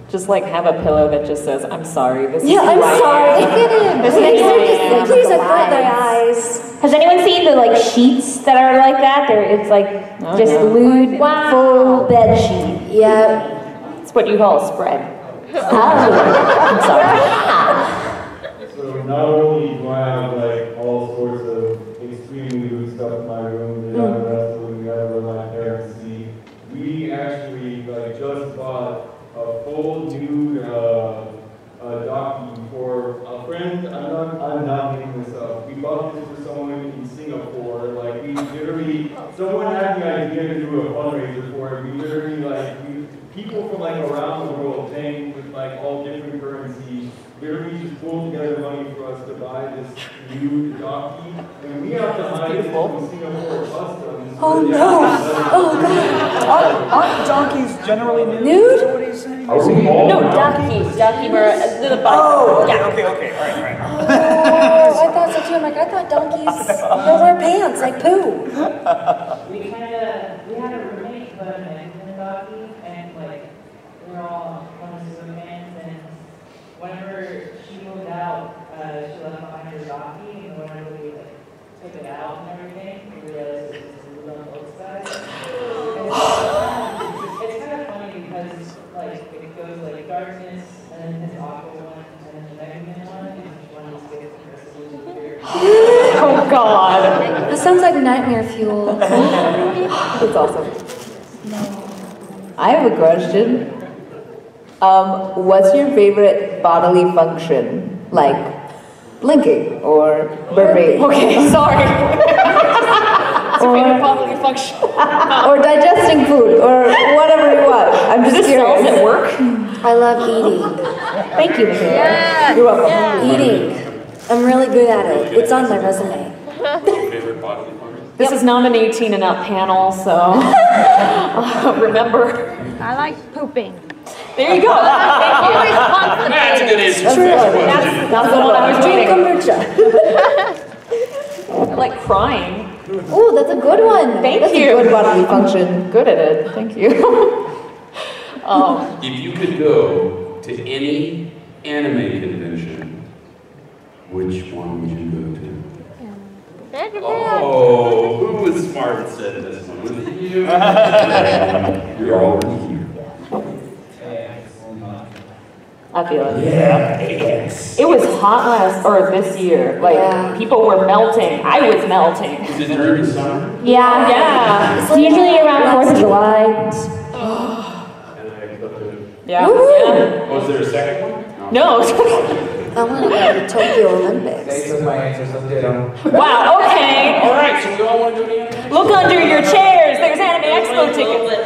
Just like have a pillow that just says, "I'm sorry, this is Yeah, who I'm I sorry. am." Look at him. This is who I am. Please avert their eyes. Has anyone seen the like sheets that are like that? It's like just lewd, full bed sheet. Yeah. It's what you call a spread. I'm sorry. So not only do I have like all sorts of extremely lewd stuff in my room that I absolutely never let my parents see, we actually like just bought a full nude docky for a friend. I'm not making this up. We bought this for someone in Singapore. Like we literally, someone had the idea to do a fundraiser for it. We literally people from like around the world paying with like all different currencies. Literally just pulled together money for us to buy this new docky, and we have to hide it from Singapore Customs. Oh no! Oh god! Aren't donkeys generally nude? Nude? What are you saying? No, ducky. Ducky were the body. Oh, okay, Yeah. okay, all right. Oh, I thought so too. I'm like, I thought donkeys don't wear pants, like poo. We had a roommate, but in the doggy, and like, we were all on the swim fans, and whenever she moved out, she left behind her doggy, and whenever we like took it out and everything, we realized it was a little both sides. It's kind of funny because like it goes like darkness, and then this aqua one, and then the Megan one, and each one is progressively weird. Oh God. That sounds like nightmare fuel. That's awesome. I have a question. What's your favorite bodily function? Like blinking or burping? Okay, sorry. It's a favorite bodily function. Or digesting food or whatever you want. I'm just curious. Does it work? I love eating. Thank you, Mikaela. You're welcome. Eating. I'm really good at it. It's on my resume. Favorite bodily function? This is not an 18 and up panel, so remember. I like pooping. There you go. Thank you. That's a good answer. That's the one I was Drink waiting. kombucha. I like crying. Oh, that's a good one. Thank That's you. a good bodily function. Good at it. Thank you. If you could go to any anime convention, which one would you go to? Oh, who was smart and said this one? Was it you? You're already here. I feel it. Yeah, yes. It was hot this year. Like, people were melting. I was melting. Is it during summer? Yeah. Yeah. It's usually around 4th of July. Yeah. Was there a second one? No. I want to go to the Tokyo Olympics. They took my answers, let's get them. Wow, okay. All right, so we all want to do the anime? Look under your chairs. There's Anime Expo tickets. But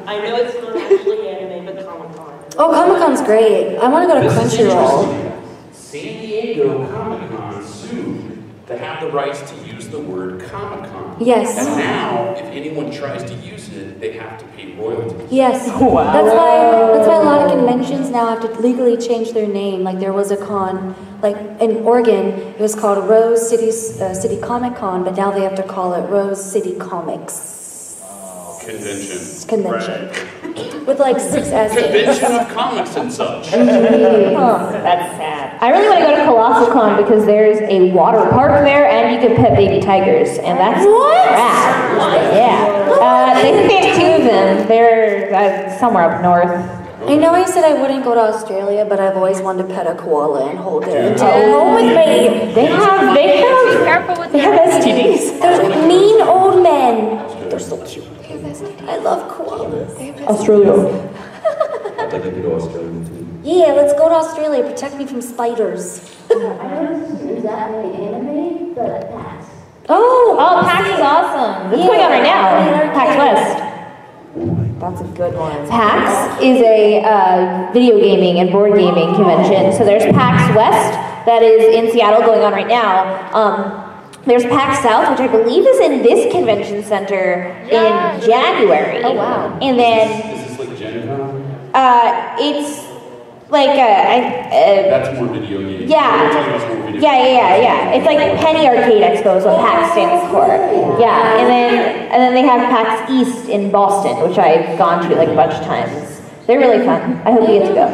I know it's not actually anime, but Comic-Con. Oh, Comic-Con's great. I want to go to This is Crunchyroll. interesting. San Diego Comic-Con sued to have the rights to use the word Comic-Con. Yes. And now, if anyone tries to use it, they have to pay royalties. Yes. Wow. That's why a lot of conventions now have to legally change their name. Like there was a con, like in Oregon, it was called Rose City Comic Con, but now they have to call it Rose City Comics Convention. With like 6 S's. Convention of comics and such. That's sad. I really want to go to Colossal Con because there's a water park there and you can pet baby tigers, and that's rad. Yeah. They think they have 2 of them. They're somewhere up north. I know I said I wouldn't go to Australia, but I've always wanted to pet a koala and hold it and take it home with me. They have STDs. They're mean old men. They're so cute. I love koalas. Australia. I'd like to go to Australia too. Yeah, let's go to Australia. Protect me from spiders. I know this is exactly anime, but PAX. Oh, PAX is awesome. It's going on right now. PAX West. That's a good one. PAX is a video gaming and board gaming convention. So there's PAX West that is in Seattle going on right now. There's PAX South, which I believe is in this convention center in January. Oh wow! And then Is this like Gen Con? it's like That's more video games. Yeah. We're talking about more video Yeah. It's like Penny Arcade Expo is what PAX stands for. Yeah, and then they have PAX East in Boston, which I've gone to like a bunch of times. They're really fun. I hope you get to go.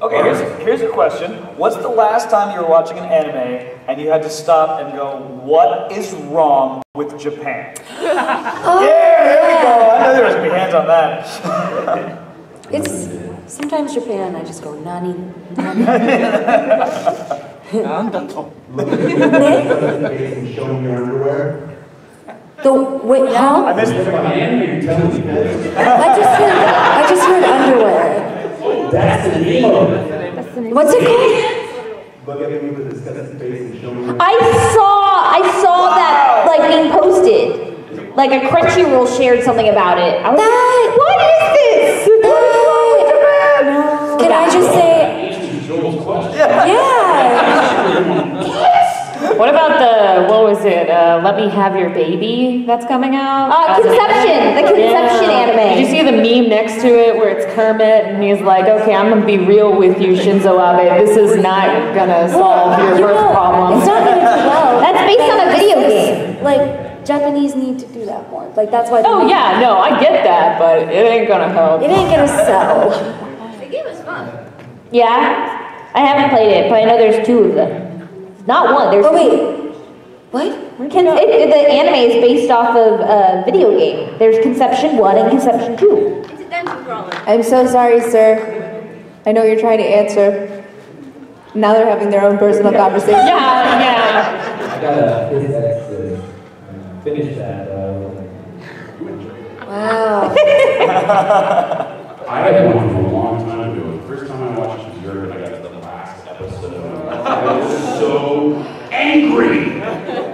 Okay, here's a question. What's the last time you were watching an anime and you had to stop and go, what is wrong with Japan? Yeah, there we go. I know there was going to be hands on that. It's sometimes Japan. I just go nani. Show me your underwear. Wait, huh? I missed it. I just heard underwear. That's the name of it. What's it called? Look at me with a disgusting face and show me your I saw that like being posted. Like a Crunchyroll shared something about it. I was like, what is this? Can I just say? Yeah. What about Let Me Have Your Baby that's coming out? Conception, the Conception anime. Did you see the meme next to it where it's Kermit and he's like, okay, I'm gonna be real with you, Shinzo Abe. This is not gonna solve your birth problem. It's not gonna do well. That's based on a video game. Like Japanese need to do that more. Like that's why. Oh yeah, no, I get that, but it ain't gonna help. It ain't gonna sell. The game is fun. Yeah, I haven't played it, but I know there's 2 of them. Not one. There's. Oh wait. What? The anime is based off of a video game. There's Conception 1 and Conception 2. It's a dungeon crawler. I'm so sorry, sir. I know you're trying to answer. Now they're having their own personal conversation. Yeah. I gotta finish that. Wow. I had one from a long time ago. The first time I watched it was Europe, and I got to the last episode. I was so angry. I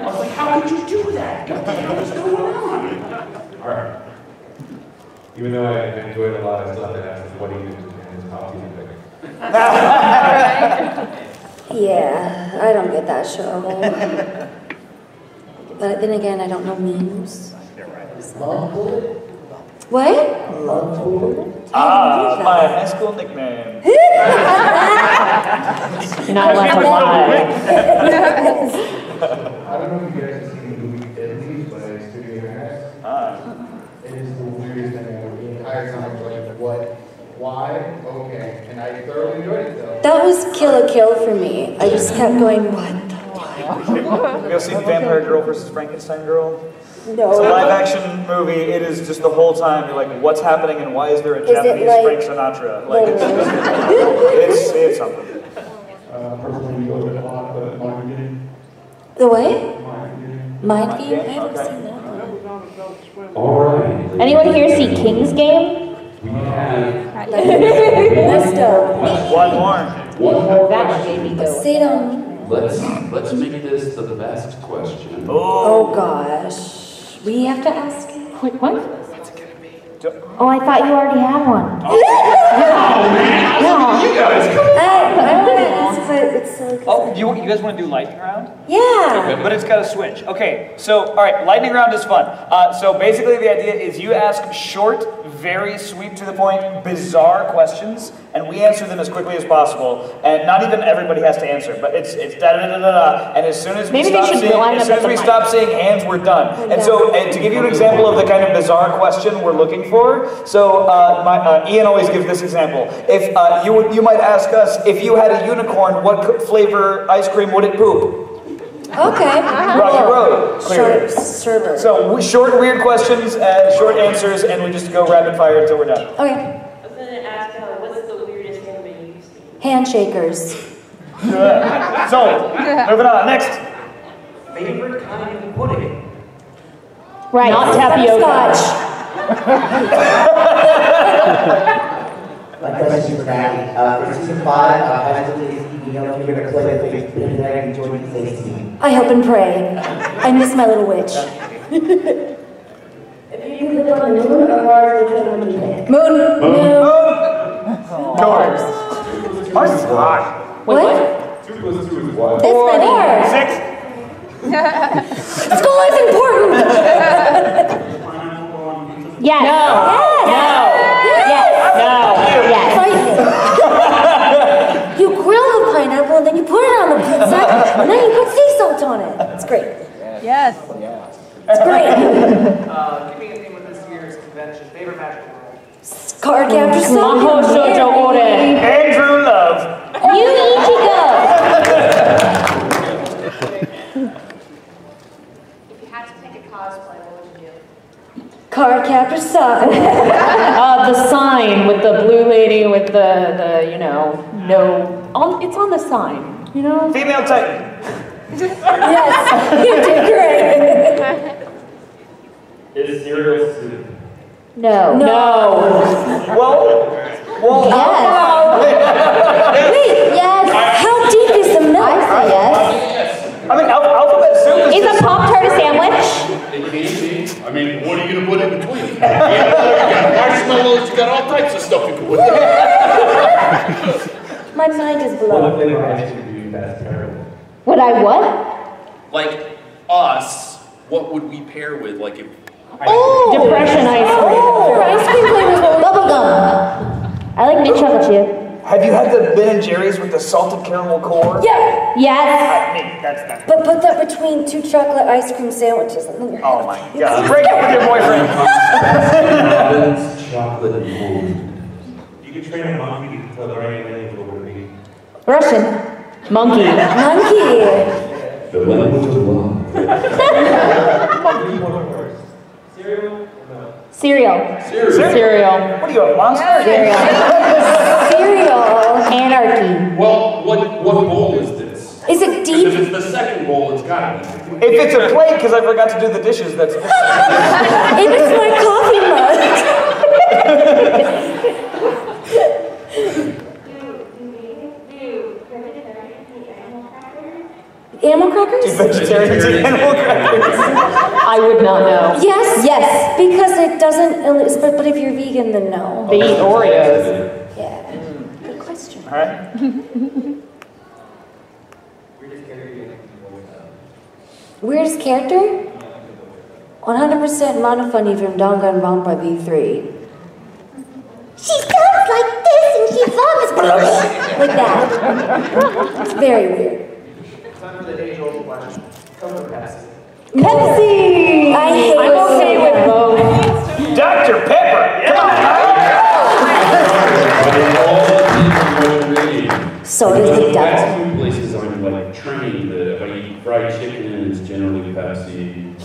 was like, how could you do that? What the hell is going on? All right. Even though I enjoyed a lot of stuff that has what he did and his coffee and Yeah, I don't get that show. But then again, I don't know memes. What? My high school nickname. You're not allowed to lie. I don't know if you guys have seen the movie Deadly by Studio Internet. It is the weirdest thing ever. The entire time I was like, what? Why? Okay. And I thoroughly enjoyed it though. That was Kill a Kill for me. I just kept going, what the Have you guys seen Vampire Girl versus Frankenstein Girl? No. It's a live action movie. It is just the whole time you're like, what's happening and why is there a Is it Japanese like- Frank Sinatra? Like, it's something. Personally, you go to a lot, but mind game. The what? Mind Mind game? I haven't seen that one. All right. Anyone here see King's Game? We have Let's go. One more. one more question. Say them. Let's make this the best question. Oh gosh. We have to ask it. Wait, what? Oh, I thought you already had one. No. I want to ask, but it's so good. Oh, you guys want to do lightning round? Yeah. Okay, but it's got to switch. Okay, so, all right, lightning round is fun. So basically the idea is you ask short, very sweet to the point, bizarre questions, and we answer them as quickly as possible. And not even everybody has to answer, but it's da-da-da-da-da. And as soon as we stop seeing hands, we're done. And so, and to give you an example of the kind of bizarre question we're looking for, so Ian always gives this example. If you might ask us, if you had a unicorn, what flavor ice cream would it poop? Okay. Rocky Road. Clearly. Server. So short, weird questions, short answers, and we just go rapid fire until we're done. Okay. I was going to ask, what's the weirdest anime you've seen? Handshakers. Good. So, moving on. Next. Favorite kind of pudding? Right. Not tapioca. My question is for Natalie. For season 5, high school days, you know, you're going to play with Brittany and join the face team. I hope and pray. I miss my little witch. If you could live on the moon or Mars, which one would you pick? Moon. Mars. Mars is hot. What? 2 + 2 is what? It's many. 6. School is important. Yes. No. Yes. Fight me. You grill the pineapple and then you put it on the pizza and then you put sea salt on it. It's great. Yes. It's great. Keeping in theme with this year's convention, favorite magical world? Card capture Maho Shoujo Ore. Andrew Love. You Ichigo. If you had to pick a cosplay, what would you do? Card capture sign. The sign with the blue lady with the it's on the sign, you know? Female Titan. Yes, you did great. Is cereal soup? No. Well, Yes. Wait, yes. How deep is the milk? I say yes. I mean, alphabet soup Is a Pop-Tart a sandwich? It can be. I mean, what are you going to put in between? You got marshmallows, you got all types of stuff you can put in. My mind is What blown. flavor ice cream do you best pair with? Would I what? Like us, what would we pair with? Like if Depression ice cream. Oh, ice cream flavors with bubblegum. I like mint chocolate chip. have you had the Ben & Jerry's with the salted caramel core? Yeah. Yes. That's not. But put that between 2 chocolate ice cream sandwiches and then you're Oh my God. Break up with your boyfriend. Robin's chocolate and mold. You could train a monkey to tell the right language over to me. Russian. Monkey. Monkey. The language of love. Cereal. Cereal. What are you, a monster? Cereal. Cereal. Anarchy. Well, what bowl is this? Is it deep? If it's the second bowl, it's got to be. If it's a plate, because I forgot to do the dishes, that's. If it's my coffee mug. Animal crackers? Vegetarians eat animal crackers. I would not know. Yes. Yes. Because it doesn't, but if you're vegan, then no. They eat Oreos. Yeah. Good question. All right. Weirdest character? 100% Manafani from Danganronpa V3. She sounds like this and she vomits like that. It's very weird. Time for the age-old question. Coke or Pepsi? Pepsi! I hate I'm okay with both. Dr. Pepper. So does the devil. Two places on like trained that if I eat fried chicken, it's generally Pepsi.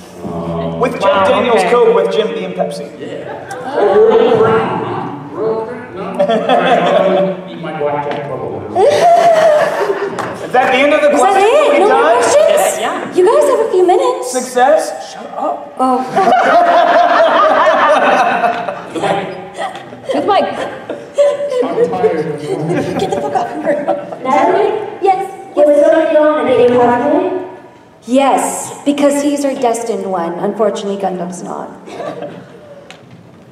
With Jack Daniels Coke with Jim Beam Pepsi. Yeah. Earl Grey. No? Alright, eat my blackjack bubble. Is that the end of the Is question? that it? No more questions? Yeah. You guys have a few minutes. Success? Shut up. Oh. Good mic. I'm tired. Get the fuck off of her. Natalie? Yes. Was Sonia on the game cosplay? Yes, because he's our destined one. Unfortunately, Gundam's not.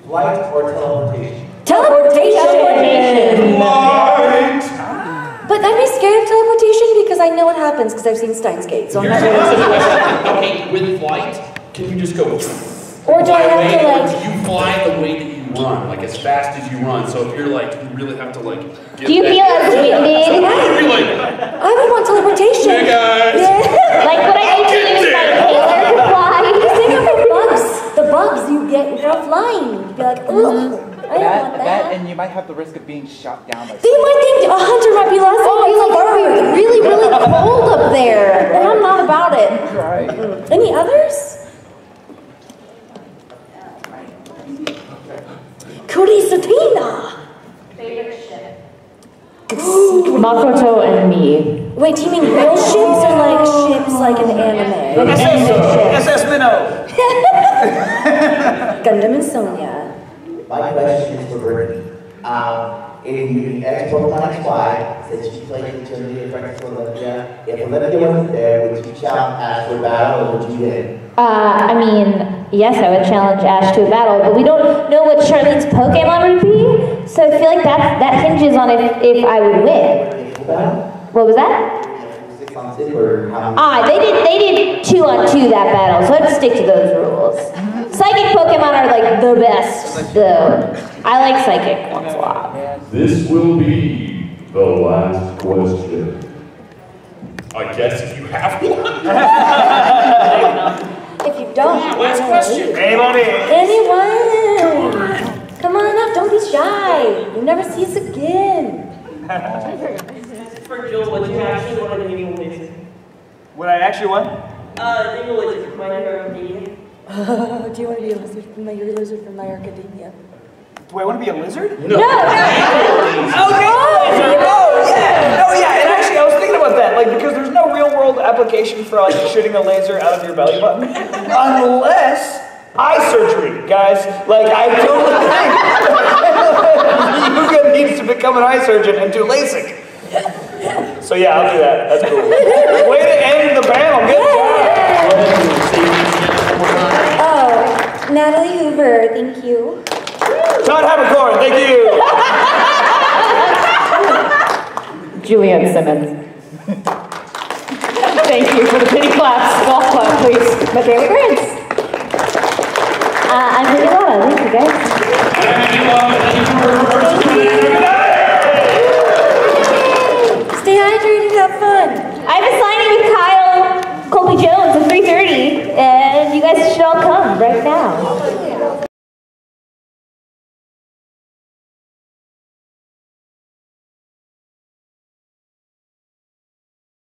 Flight or teleportation? Teleportation! What? But I'd be scared of teleportation because I know what happens because I've seen Steins Gate, so I'm not really Okay, with flight, can you just go? Or do I have to, like... Do you fly the way that you run, like as fast as you run? So if you're like, you really have to like. Do you feel as winded? I would want teleportation. Hey guys. Yeah. Like what I used to use my tailor to fly? Just think of the bugs. The bugs you get from flying. You'd be like, ooh. I don't want that. And you might have the risk of being shot down by. They might think a hunter might be lost. Oh, he's like, it's really, really cold up there, and I'm not about it. Right. Any others? Cody Satina. Favorite ship? Makoto and me. Wait, do you mean real ships or like ships like in the anime? SS Minnow. Gundam and Sonia. My question is for Brittany. In the X-Pokemon XY, since she played Eternity and Breakfast for Olympia, if Olympia wasn't there, would you challenge Ash to a battle or would you win? I mean, yes, I would challenge Ash to a battle, but we don't know what Charlene's Pokemon would be, so I feel like that hinges on if I would win. What was that? 6 on 6 or how They many? did 2-on-2 that battle, so I'd stick to those rules. Psychic Pokemon are like the best, though. I like Psychic ones a lot. This will be the last question. I guess if you have one. If you don't, Last question. Anybody? Anyone? Come on up, don't be shy. You'll never see us again. For Joel, would you actually want to name a lizard? Would I actually what? Name a lizard, My Hero Academia. Do you want to be a lizard from My Hero Lizard from My Academia? Do I want to be a lizard? No. Oh, yeah, and actually I was thinking about that, like, because there's no real world application for like shooting a laser out of your belly button, unless eye surgery, guys. Like, I totally think Yuga needs to become an eye surgeon and do LASIK. So yeah, I'll do that. That's cool. Way to end the panel. Good job. Oh, Natalie Hoover, thank you. Todd Habercorn, thank you. Juliet Simmons. Thank you for the pity claps. Golf clap, please. Mikaela Krantz. I'm Mikaela. Thank you, guys. Stay hydrated, have fun. I have a signing with Kyle Colby Jones at 3:30, and you guys should all come right now.